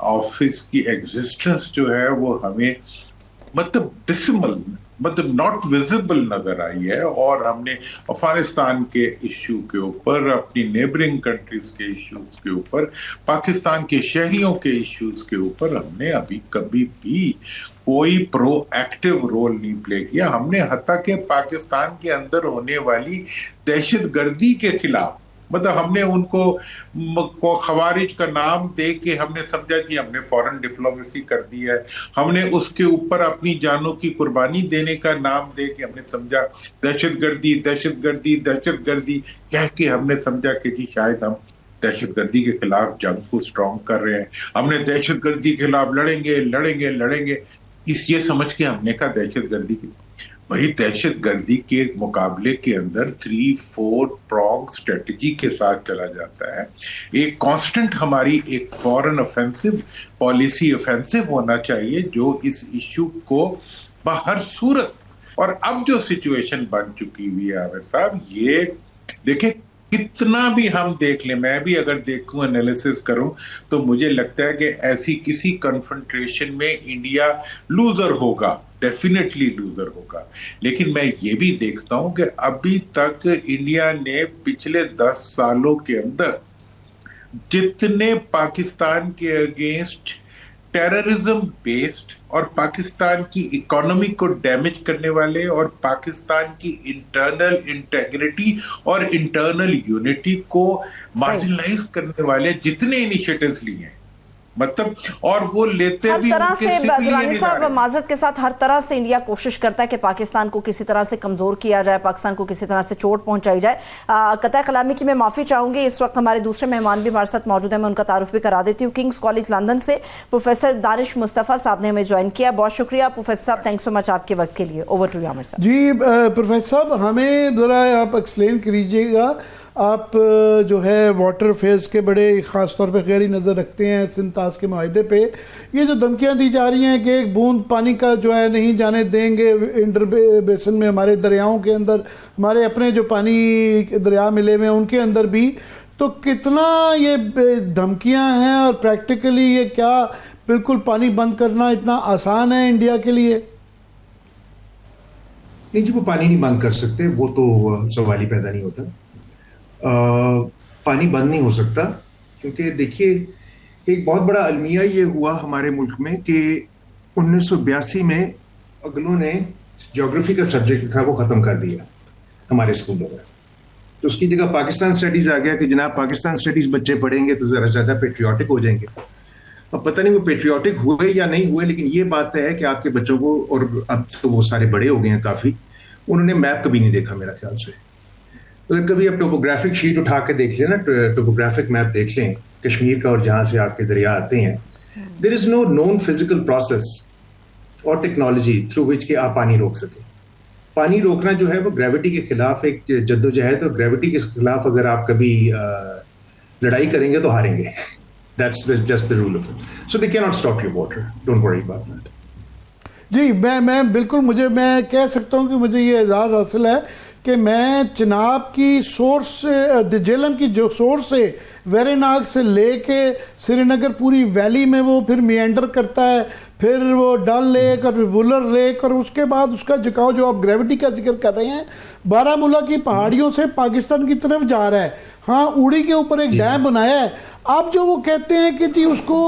ऑफिस की एग्जिस्टेंस जो है वो हमें मतलब नॉट विजिबल नजर आई है, और हमने अफगानिस्तान के इश्यू के ऊपर, अपनी नेबरिंग कंट्रीज के इश्यूज के ऊपर, पाकिस्तान के शहरियों के इश्यूज के ऊपर हमने अभी कभी भी कोई प्रोएक्टिव रोल नहीं प्ले किया। हमने हत्ता के पाकिस्तान के अंदर होने वाली दहशतगर्दी के खिलाफ, मतलब हमने उनको खवारिज का नाम दे के हमने समझा कि हमने फॉरेन डिप्लोमेसी कर दी है, हमने उसके ऊपर अपनी जानों की कुर्बानी देने का नाम दे के हमने समझा दहशतगर्दी कह के हमने समझा कि जी शायद हम दहशतगर्दी के खिलाफ जंग को स्ट्रॉन्ग कर रहे हैं, हमने दहशतगर्दी के खिलाफ लड़ेंगे ये समझ के हमने कहा दहशतगर्दी की। वही दहशतगर्दी के मुकाबले के अंदर 3-4 प्रॉन्ग स्ट्रेटजी के साथ चला जाता है। एक कांस्टेंट हमारी एक फॉरेन ऑफेंसिव पॉलिसी ऑफेंसिव होना चाहिए जो इस इश्यू को बहर सूरत, और अब जो सिचुएशन बन चुकी हुई है आमिर साहब, ये देखिए कितना भी हम देख लें, मैं भी अगर देखूं, एनालिसिस करूं, तो मुझे लगता है कि ऐसी किसी कन्फ्रंटेशन में इंडिया लूजर होगा, डेफिनेटली लूजर होगा। लेकिन मैं ये भी देखता हूं कि अभी तक इंडिया ने पिछले 10 सालों के अंदर जितने पाकिस्तान के अगेंस्ट टेररिज्म बेस्ड और पाकिस्तान की इकोनॉमी को डैमेज करने वाले और पाकिस्तान की इंटरनल इंटेग्रिटी और इंटरनल यूनिटी को मार्जिनलाइज करने वाले जितने इनिशिएटिव्स लिए हैं, मतलब, और वो लेते हर भी तरह से दुरानी साहब, उनके माजरत के साथ, हर तरह से इंडिया कोशिश करता है कि पाकिस्तान को किसी तरह से कमजोर किया जाए, पाकिस्तान को किसी तरह से चोट पहुंचाई जाए। कतई कलामी की मैं माफी चाहूंगी, इस वक्त हमारे दूसरे मेहमान भी हमारे साथ मौजूद है, मैं उनका तारुफ भी करा देती हूँ। किंग्स कॉलेज लंदन से प्रोफेसर दानिश मुस्तफा साहब ने हमें ज्वाइन किया। बहुत शुक्रिया प्रोफेसर साहब, थैंक्स सो मच आपके वक्त के लिए। ओवर टू यू आमिर साहब। जी प्रोफेसर साहब, हमें ज़रा आप एक्सप्लेन कीजिएगा, आप जो है वाटर अफेयर्स के बड़े ख़ास तौर पे गहरी नज़र रखते हैं सिंतास के माहदे पे, ये जो धमकियां दी जा रही हैं कि एक बूंद पानी का जो है नहीं जाने देंगे इंडर बेसिन में, हमारे दरियाओं के अंदर, हमारे अपने जो पानी दरिया मिले हुए हैं उनके अंदर भी, तो कितना ये धमकियां हैं और प्रैक्टिकली ये क्या बिल्कुल पानी बंद करना इतना आसान है इंडिया के लिए? नहीं जी, वो पानी नहीं बंद कर सकते, वो तो सवाल ही पैदा नहीं होता। पानी बंद नहीं हो सकता, क्योंकि देखिए एक बहुत बड़ा अलमिया ये हुआ हमारे मुल्क में कि 1982 में अगलों ने ज्योग्राफी का सब्जेक्ट था वो ख़त्म कर दिया हमारे स्कूलों में। तो उसकी जगह पाकिस्तान स्टडीज़ आ गया कि जनाब पाकिस्तान स्टडीज़ बच्चे पढ़ेंगे तो ज़रा ज़्यादा पेट्रियाटिक हो जाएंगे। अब पता नहीं वो पेट्रियाटिक हुए या नहीं हुए, लेकिन ये बात है कि आपके बच्चों को, और अब तो वो सारे बड़े हो गए हैं काफ़ी, उन्होंने मैप कभी नहीं देखा मेरा ख्याल से। अगर कभी आप टोपोग्राफिक शीट उठा के देख लें ना, टोपोग्राफिक मैप देख लें कश्मीर का और जहां से आपके दरिया आते हैं, there is no known physical process और टेक्नोलॉजी थ्रू विच के आप पानी रोक सकें। पानी रोकना जो है वो ग्रेविटी के खिलाफ एक जद्दोजहद, और ग्रेविटी के खिलाफ अगर आप कभी लड़ाई करेंगे तो हारेंगे। That's just the rule of it. So they can not stop your water, don't worry about that. जी, मैं बिल्कुल, मैं कह सकता हूं कि मुझे ये एजाज़ हासिल है कि मैं चिनाब की सोर्स से, जेलम की जो सोर्स है वेरेनाग से लेके श्रीनगर पूरी वैली में वो फिर मिएंडर करता है, फिर वो डल लेक और फिर वुलर लेक, और उसके बाद उसका झुकाव जो आप ग्रेविटी का जिक्र कर रहे हैं बारामूला की पहाड़ियों से पाकिस्तान की तरफ जा रहा है। हाँ, उड़ी के ऊपर एक डैम बनाया है। आप जो वो कहते हैं कि जी उसको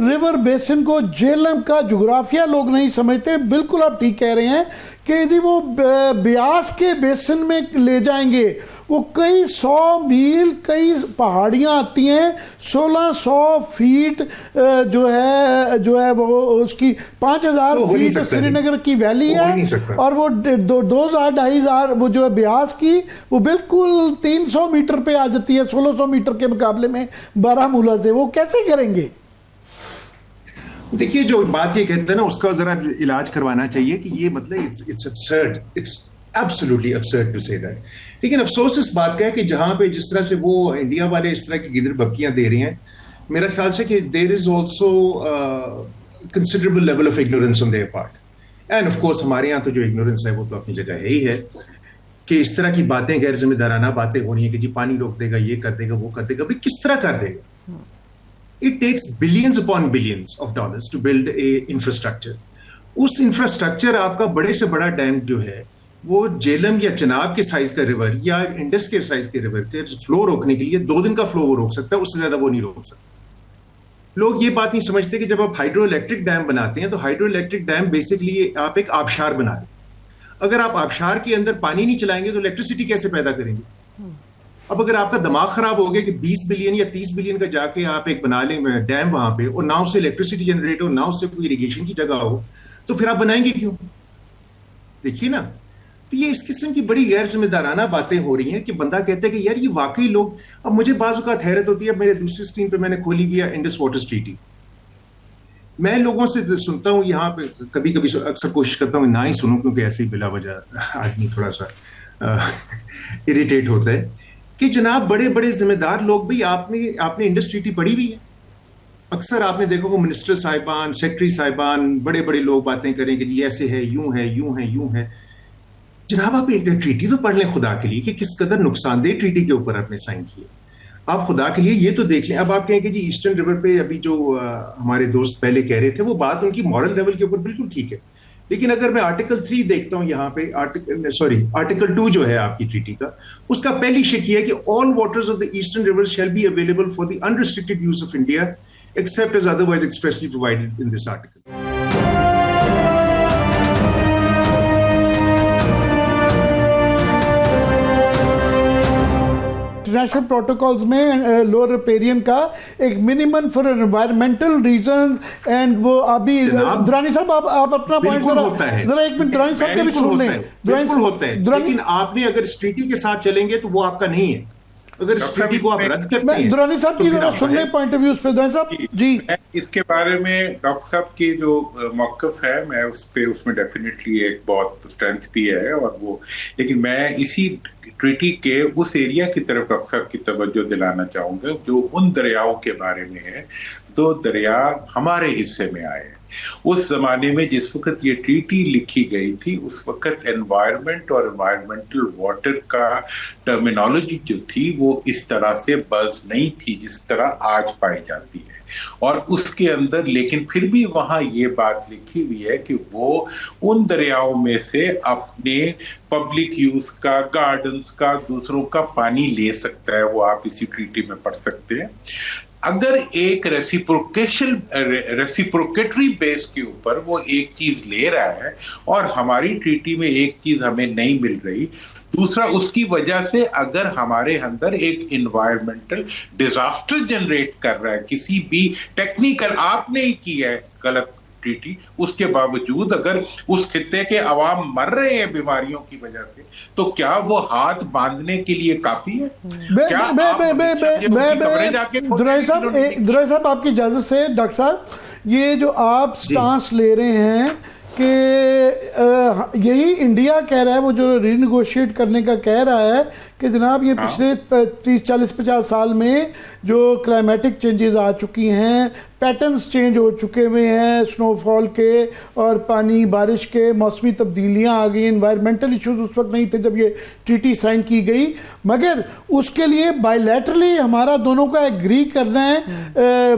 रिवर बेसिन को, जेलम का जोग्राफिया लोग नहीं समझते, बिल्कुल आप ठीक कह रहे हैं कि जी वो ब्यास के बेसिन में ले जाएंगे। वो कई 100 मील, कई पहाड़ियाँ आती हैं, 1600 फीट जो है वो उसकी 5000 फीट श्रीनगर की वैली है, और वो 2000-2500 वो जो है ब्यास की, वो बिल्कुल 300 मीटर पे आ जाती है 1600 मीटर के मुकाबले में बारामूला से। वो कैसे करेंगे? देखिए, जो बात ये कहते हैं ना, उसका जरा इलाज करवाना चाहिए कि ये मतलब it's absurd, it's absolutely absurd to say that. लेकिन अफसोस इस बात का है कि जहां पे जिस तरह से वो इंडिया वाले इस तरह की गिदर बक्कियां दे रही हैं, मेरा ख्याल से कि there is also considerable level of ignorance on their part. And of course हमारे यहाँ तो जो इग्नोरेंस है वो तो अपनी जगह है ही है, कि इस तरह की बातें, गैर जिम्मेदाराना बातें हो रही है कि जी पानी रोक देगा, ये कर देगा, वो कर देगा। भाई किस तरह कर देगा? It takes billions upon billions of dollars to build a infrastructure. उस इंफ्रास्ट्रक्चर आपका बड़े से बड़ा डैम जो है वो जेलम या चिनाब के साइज का रिवर या इंडस के साइज के रिवर के फ्लो रोकने के लिए 2 दिन का फ्लो वो रोक सकता है, उससे ज्यादा वो नहीं रोक सकता। लोग ये बात नहीं समझते कि जब आप हाइड्रो इलेक्ट्रिक डैम बनाते हैं तो हाइड्रो इलेक्ट्रिक डैम बेसिकली आप एक आबशार बना रहे हैं। अगर आप आबशार के अंदर पानी नहीं चलाएंगे तो इलेक्ट्रिसिटी कैसे पैदा करेंगे? अब अगर आपका दिमाग खराब हो गया कि 20 बिलियन या 30 बिलियन का जाके आप एक बना लें डैम वहां पे, और ना उससे इलेक्ट्रिसिटी जनरेट हो, ना उससे कोई इरिगेशन की जगह हो, तो फिर आप बनाएंगे क्यों? देखिए ना, तो ये इस किस्म की बड़ी गैर जिम्मेदाराना बातें हो रही हैं कि बंदा कहता है कि यार ये वाकई लोग। अब मुझे बाज़ औक़ात हैरत होती है, मेरे दूसरी स्क्रीन पे मैंने खोली भी है इंडस वाटर ट्रीटी। मैं लोगों से सुनता हूँ यहाँ पे, कभी कभी अक्सर कोशिश करता हूँ ना ही सुनूं, क्योंकि ऐसे ही बिला वजह आदमी थोड़ा सा इरिटेट होता है कि जनाब बड़े बड़े जिम्मेदार लोग भी, आपने इंडस ट्रीटी पढ़ी हुई है। अक्सर आपने देखा को मिनिस्टर साहिबान, सेक्रेटरी साहिबान, बड़े बड़े लोग बातें करें कि जी ऐसे है, यूं है, यूं है, यूं है। जनाब आप ट्रीटी तो पढ़ लें खुदा के लिए कि किस कदर नुकसानदेह ट्रीटी के ऊपर आपने साइन किए। आप खुदा के लिए ये तो देख लें। अब आप कहें कि जी ईस्टर्न रिवर पे अभी जो हमारे दोस्त पहले कह रहे थे वो बात उनकी मॉरल लेवल के ऊपर बिल्कुल ठीक है, लेकिन अगर मैं आर्टिकल 3 देखता हूं यहाँ पे, आर्टिकल 2 जो है आपकी ट्रीटी का, उसका पहली शेक ये है कि all waters of the eastern river shall be available for the unrestricted use of India except as otherwise expressly provided in this article. International protocols में लोअर रिपेरियन का एक minimum for environmental reason and वो अभी दुरानी साहब आप अपना point जरा एक मिनट दुरानी साहब के भी सुन लें। बिल्कुल होता है, लेकिन आपने अगर इस ट्रीटी के साथ चलेंगे तो वो आपका नहीं है। अगर इस ट्रीटी को आप रद्द करते हैं, दुरानी साहब की जरा सुन लें पॉइंट ऑफ व्यू पे। दुरानी साहब जी, इसके बारे में डॉक्टर साहब की जो मौकफ है, मैं उसमें डेफिनेटली एक बहुत स्ट्रेंथ भी है और वो, लेकिन मैं इसी ट्रीटी के उस एरिया की तरफ डॉक्टर साहब की तवज्जो दिलाना चाहूंगा जो उन दरियाओं के बारे में है। 2 दरिया हमारे हिस्से में आए। उस जमाने में जिस वक्त ये ट्रीटी लिखी गई थी उस वक्त एनवायरनमेंट और एनवायरमेंटल वाटर का टर्मिनोलॉजी जो थी वो इस तरह से बज़ नहीं थी जिस तरह आज पाई जाती है। और उसके अंदर लेकिन फिर भी वहां ये बात लिखी हुई है कि वो उन दरियाओं में से अपने पब्लिक यूज का, गार्डन्स का, दूसरों का पानी ले सकता है। वो आप इसी ट्रीटी में पढ़ सकते हैं। अगर एक रेसिप्रोकेटरी बेस के ऊपर वो एक चीज ले रहा है और हमारी ट्रीटी में एक चीज हमें नहीं मिल रही, दूसरा उसकी वजह से अगर हमारे अंदर एक इन्वायरमेंटल डिजास्टर जनरेट कर रहा है, किसी भी टेक्निकल आपने ही की है गलत ट्रीटी, उसके बावजूद अगर उस खित्ते के अवाम मर रहे हैं बीमारियों की वजह से, तो क्या वो हाथ बांधने के लिए काफी है? दुराई साहब आपकी इजाजत से, डॉक्टर साहब ये जो आप स्टांस ले रहे हैं कि यही इंडिया कह रहा है, वो जो रीनेगोशिएट करने का कह रहा है कि जनाब ये पिछले 30-40-50 साल में जो क्लाइमेटिक चेंजेस आ चुकी हैं, पैटर्न्स चेंज हो चुके हुए हैं स्नोफॉल के और पानी बारिश के, मौसमी तब्दीलियां आ गई, एनवायरमेंटल इश्यूज उस वक्त नहीं थे जब ये ट्रीटी साइन की गई, मगर उसके लिए बायलैटरली हमारा दोनों का एग्री करना है।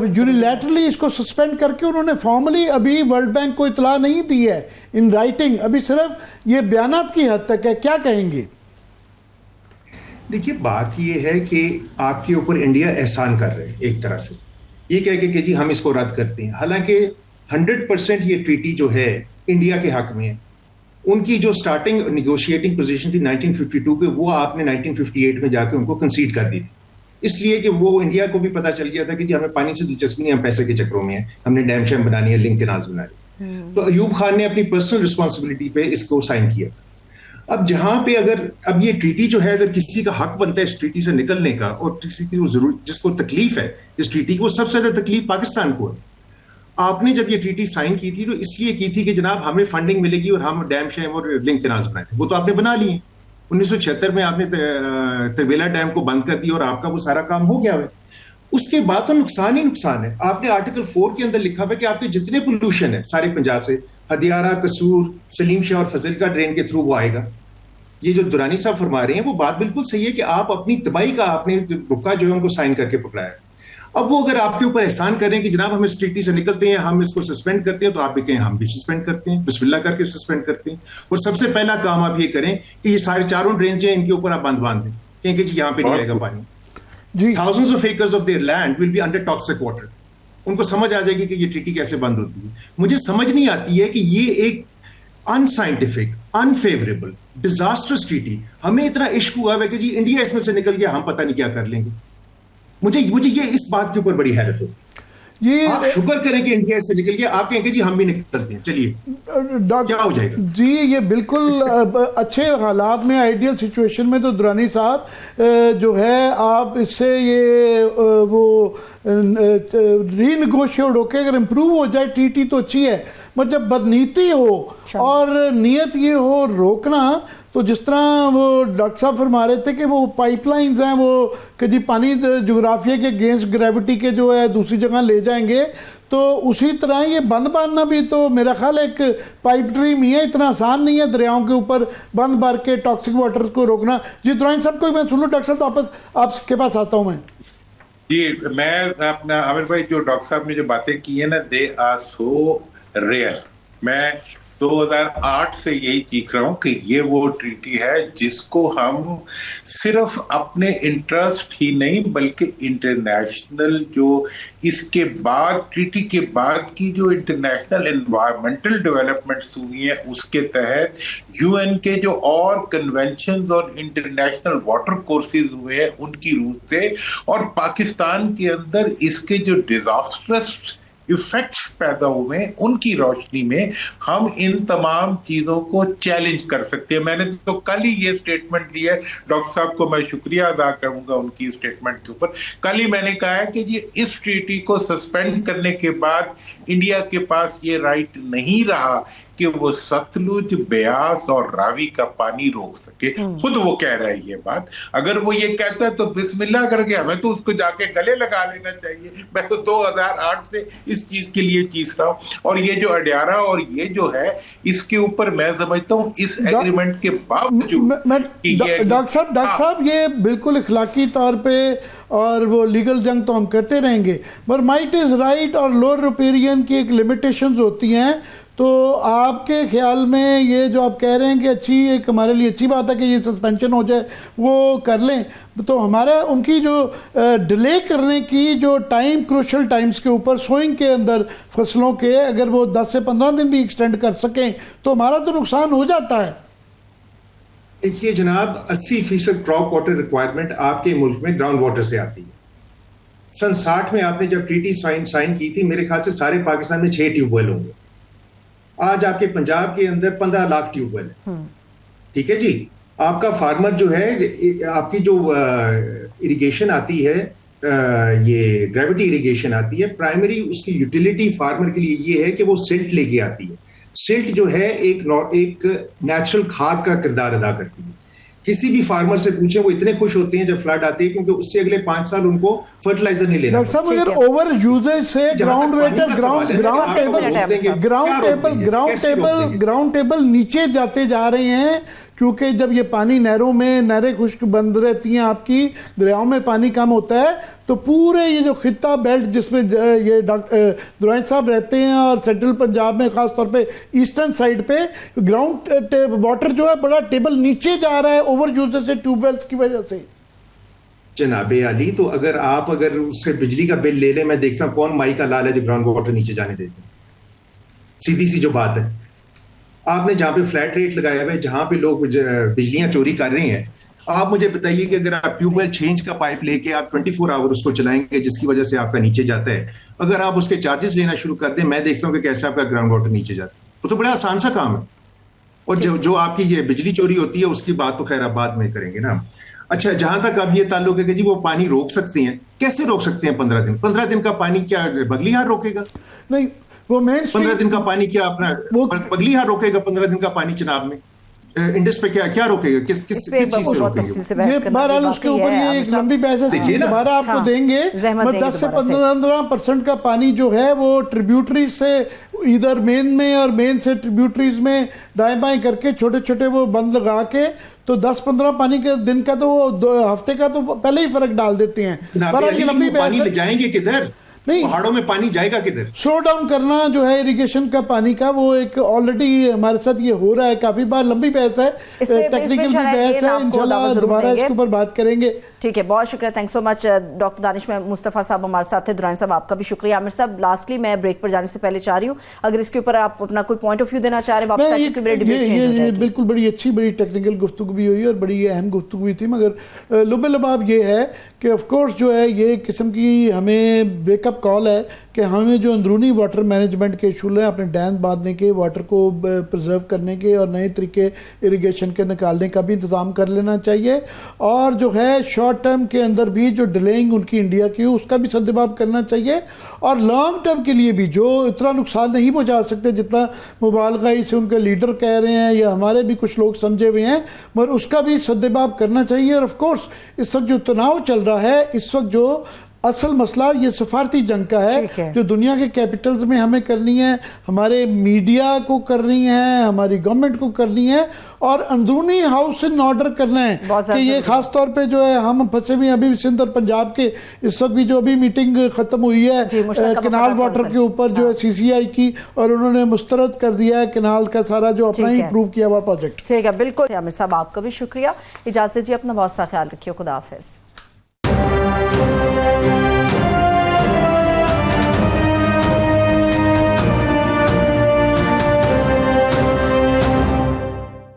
यूनिलैटरली इसको सस्पेंड करके उन्होंने फॉर्मली अभी वर्ल्ड बैंक को इतला नहीं दी है इन राइटिंग, अभी सिर्फ ये बयानात की हद तक है। क्या कहेंगे? देखिए बात ये है कि आपके ऊपर इंडिया एहसान कर रहे हैं एक तरह से, ये कह के कि जी हम इसको रद्द करते हैं, हालांकि 100% ये ट्रीटी जो है इंडिया के हक में है। उनकी जो स्टार्टिंग निगोशिएटिंग पोजीशन थी 1952 पे, वो आपने 1958 में जाके उनको कंसीड कर दी थी, इसलिए कि वो इंडिया को भी पता चल गया था कि जी हमें पानी से दिलचस्पी नहीं, हम पैसे के चक्रों में हैं, हमने डैम शैम बनानी है, लिंक कैनाल्स बनानी। तो अयूब खान ने अपनी पर्सनल रिस्पॉन्सिबिलिटी पे इसको साइन किया था। अब जहां पे अगर अब ये ट्रीटी जो है, अगर किसी का हक बनता है इस ट्रीटी से निकलने का और किसी की जिसको तकलीफ है इस ट्रीटी को, सबसे ज्यादा तकलीफ पाकिस्तान को है। आपने जब ये ट्रीटी साइन की थी तो इसलिए की थी कि जनाब हमें फंडिंग मिलेगी और हम डैम शैम और लिंक कैनाल्स बनाए थे, वो तो आपने बना लिए। 1976 में आपने तिरबेला डैम को बंद कर दिया और आपका वो सारा काम हो गया है। उसके बाद तो नुकसान ही नुकसान है। आपने आर्टिकल 4 के अंदर लिखा हुआ है कि आपके जितने पोल्यूशन है सारे पंजाब से, हदियारा, कसूर, सलीम शाह और फजिल का ड्रेन के थ्रू वो आएगा। ये जो दुरानी साहब फरमा रहे हैं वो बात बिल्कुल सही है कि आप अपनी तबाही का आपने रुका जो है उनको साइन करके पकड़ाया। अब वो अगर आपके ऊपर एहसान करें कि जनाब हम इस ट्रीटी से निकलते हैं, हम इसको सस्पेंड करते हैं, तो आप भी कहें हम भी सस्पेंड करते हैं, बिस्मिल्लाह करके सस्पेंड करते हैं। और सबसे पहला काम आप ये करें कि ये सारे चारों ड्रेन हैं इनके ऊपर आप बांध दें, कहेंगे कि यहाँ पे नहीं आएगा पानी। Thousands of acres of their land will be under toxic water. उनको समझ आ जाएगी कि ये ट्रीटी कैसे बंद होती है। मुझे समझ नहीं आती है कि ये एक अनसाइंटिफिक, अनफेवरेबल, डिजास्टर्स ट्रीटी, हमें इतना इश्क हुआ है कि जी इंडिया इसमें से निकल गया, हम पता नहीं क्या कर लेंगे। मुझे ये इस बात के ऊपर बड़ी हैरत होती है। ये आप शुक्र करें कि इंडिया इससे निकल गया, आप कहेंगे जी हम भी निकलते हैं, चलिए क्या हो जाएगा जी। ये बिल्कुल अच्छे हालात में, आइडियल सिचुएशन में तो दुरानी साहब जो है आप इससे ये वो रीनेगोशिएट होकर अगर इम्प्रूव हो जाए ट्रीटी तो अच्छी है, मगर जब बदनीति हो और नियत ये हो रोकना, तो जिस तरह वो डॉक्टर साहब फरमा रहे थे कि वो पाइपलाइंस हैं वो कि जी पानी जोग्राफिया के अगेंस्ट ग्रेविटी के जो है दूसरी जगह ले जाएंगे, तो उसी तरह ये बंद बांधना भी तो मेरा ख्याल एक पाइप ड्रीम ही है, इतना आसान नहीं है दरियाओं के ऊपर बंद भर के टॉक्सिक वाटर को रोकना। जी दुरानी साहब को मैं सुन लूँ, डॉक्टर साहब तो वापस आपके पास आता हूँ मैं। जी मैं अपना आमिर भाई, जो डॉक्टर साहब ने जो बातें की है ना, दे आर सो रियल। मैं 2008 से यही सीख रहा हूं कि ये वो ट्रीटी है जिसको हम सिर्फ अपने इंटरेस्ट ही नहीं बल्कि इंटरनेशनल जो इसके बाद ट्रीटी के बाद की जो इंटरनेशनल एनवायरमेंटल डेवलपमेंट्स हुई हैं उसके तहत यूएन के जो और कन्वेंशंस और इंटरनेशनल वाटर कोर्सेज हुए हैं उनकी रूह से, और पाकिस्तान के अंदर इसके जो डिजास्टर्स इफेक्ट्स पैदा हुए उनकी रोशनी में हम इन तमाम चीजों को चैलेंज कर सकते हैं। मैंने तो कल ही ये स्टेटमेंट दिया है, डॉक्टर साहब को मैं शुक्रिया अदा करूंगा उनकी स्टेटमेंट के ऊपर। कल ही मैंने कहा है कि ये इस ट्रीटी को सस्पेंड करने के बाद इंडिया के पास ये राइट नहीं रहा कि वो सतलुज, ब्यास और रावी का पानी रोक सके। खुद वो कह रहा है ये बात। अगर वो ये कहता है तो बिस्मिल्लाह करके हमें तो उसको जाके गले लगा लेना चाहिए। मैं तो 2008 से इस चीज के लिए चीज रहा हूं, और ये जो अड्यारा और ये जो है इसके ऊपर मैं समझता हूं इस एग्रीमेंट के बावजूद डॉक्टर साहब ये बिल्कुल इखलाकी तौर पे और वो लीगल जंग तो हम करते रहेंगे, पर माइट इज राइट और लोअर रिपेरियन की एक लिमिटेशंस होती हैं। तो आपके ख्याल में ये जो आप कह रहे हैं कि अच्छी, एक हमारे लिए अच्छी बात है कि ये सस्पेंशन हो जाए, वो कर लें, तो हमारा उनकी जो डिले करने की जो टाइम, क्रूशल टाइम्स के ऊपर सोइंग के अंदर फसलों के, अगर वो 10 से 15 दिन भी एक्सटेंड कर सकें तो हमारा तो नुकसान हो जाता है। देखिए जनाब, 80% क्रॉप वाटर रिक्वायरमेंट आपके मुल्क में ग्राउंड वाटर से आती है। सन 60 में आपने जब ट्रीटी साइन की थी, मेरे ख्याल से सारे पाकिस्तान में 6 ट्यूबवेल होंगे। आज आपके पंजाब के अंदर 15 लाख ट्यूबवेल है। ठीक है जी। आपका फार्मर जो है, आपकी जो इरिगेशन आती है, ये ग्रेविटी इरिगेशन आती है, प्राइमरी उसकी यूटिलिटी फार्मर के लिए ये है कि वो सिल्ट लेके आती है। सिल्ट जो है एक नेचुरल खाद का किरदार अदा करती है। किसी भी फार्मर से पूछें, वो इतने खुश होते हैं जब फ्लड आती है, क्योंकि उससे अगले 5 साल उनको फर्टिलाइजर नहीं लेना। डॉक्टर साहब अगर ओवर यूजेज से ग्राउंड टेबल नीचे जाते जा रहे हैं, क्योंकि जब ये पानी नहरें खुश्क बंद रहती हैं, आपकी दरियाओं में पानी कम होता है, तो पूरे ये जो खित्ता बेल्ट जिसमें ये दुरानी साहब रहते हैं और सेंट्रल पंजाब में खास तौर पे ईस्टर्न साइड पे ग्राउंड वाटर जो है बड़ा टेबल नीचे जा रहा है ओवर यूजेज से, ट्यूबवेल्स की वजह से। जनाबे अली, तो अगर उससे बिजली का बिल ले ले, मैं देखता हूं कौन माई का लाल है जो ग्राउंड वाटर नीचे जाने देते हैं। सीधी सी जो बात है, आपने जहां पे फ्लैट रेट लगाया हुआ है, जहां पे लोग बिजलियां चोरी कर रहे हैं, आप मुझे बताइए कि अगर आप ट्यूबवेल चेंज का पाइप लेके आप 24 आवर उसको चलाएंगे, जिसकी वजह से आपका नीचे जाता है, अगर आप उसके चार्जेस लेना शुरू कर दें, मैं देखता हूं कि कैसे आपका ग्राउंड वाटर नीचे जाता है। वो तो बड़ा आसान सा काम है। और जो आपकी ये बिजली चोरी होती है उसकी बात तो खैर आप बाद में करेंगे ना। अच्छा, जहां तक अब ये ताल्लुक है कि जी वो पानी रोक सकते हैं, कैसे रोक सकते हैं? 15 दिन का पानी क्या बगलिहार रोकेगा? नहीं, वो मेन 15 दिन का पानी क्या अपना बगलिहार रोकेगा? 15 दिन का पानी चनाब में इंडस पे क्या रोकेगा? किस चीज से रोकेगा? ये बहरहाल उसके ऊपर ये एक लंबी बहस है, दोबारा आपको देंगे। 10 से 15% का पानी जो है वो ट्रिब्यूटरीज से इधर मेन में और मेन से ट्रिब्यूटरीज में दाएं बाएं करके छोटे छोटे वो बंद लगा के, तो 10-15 पानी के दिन का तो वो हफ्ते का तो पहले ही फर्क डाल देते हैं। बहरहाल ये लंबी बहस है। जाएंगे किधर? नहीं, पहाड़ों में पानी जाएगा किधर? स्लो डाउन करना जो है इरिगेशन का पानी का, वो एक ऑलरेडी हमारे साथ ये हो रहा है। काफी बार लंबी बहस है, टेक्निकल भी बहस है, इंशाल्लाह दोबारा इसके ऊपर बात करेंगे। ठीक है, बहुत शुक्रिया, thanks so much doctor Danish Mustafa साहब हमारे साथ थे। दुरानी साहब आपका भी शुक्रिया। आमिर साहब, लास्टली मैं ब्रेक पर जाने से पहले चाह रही हूँ अगर इसके ऊपर आप अपना कोई पॉइंट ऑफ व्यू देना चाह रहे हैं। बिल्कुल, बड़ी अच्छी बड़ी टेक्निकल गुफ्तगू भी हुई और बड़ी अहम गुफ्तगू भी थी, मगर लुबे लबाब ये है कि ऑफकोर्स जो है ये किस्म की हमें वेकअप ऑफ कॉल है कि हमें जो अंदरूनी वाटर मैनेजमेंट के इशूल हैं, अपने डैम बांधने के, वाटर को प्रिजर्व करने के और नए तरीके इरिगेशन के निकालने का भी इंतज़ाम कर लेना चाहिए। और जो है शॉर्ट टर्म के अंदर भी जो डिलेइंग उनकी इंडिया की उसका भी सद्देबाब करना चाहिए, और लॉन्ग टर्म के लिए भी जो इतना नुकसान नहीं पहुँचा सकते जितना मुबालगाई से उनके लीडर कह रहे हैं या हमारे भी कुछ लोग समझे हुए हैं, मगर उसका भी सद्देबाब करना चाहिए। और ऑफ कोर्स इस वक्त जो तनाव चल रहा है, इस वक्त जो असल मसला ये सफारती जंग का है जो दुनिया के कैपिटल्स में हमें करनी है, हमारे मीडिया को करनी है, हमारी गवर्नमेंट को करनी है, और अंदरूनी हाउस इन ऑर्डर करना है कि ये खास तौर पे जो है हम फंसे हुए अभी सिंध और पंजाब के, इस वक्त भी जो अभी मीटिंग खत्म हुई है कैनाल वाटर के ऊपर जो है CCI की, और उन्होंने मुस्तरद कर दिया है कैनाल का सारा जो अपना ही प्रूव किया हुआ प्रोजेक्ट। ठीक है, बिल्कुल आमिर साहब, आपका भी शुक्रिया। इजाजत जी, अपना बहुत सा ख्याल रखिए, खुदा हाफिज।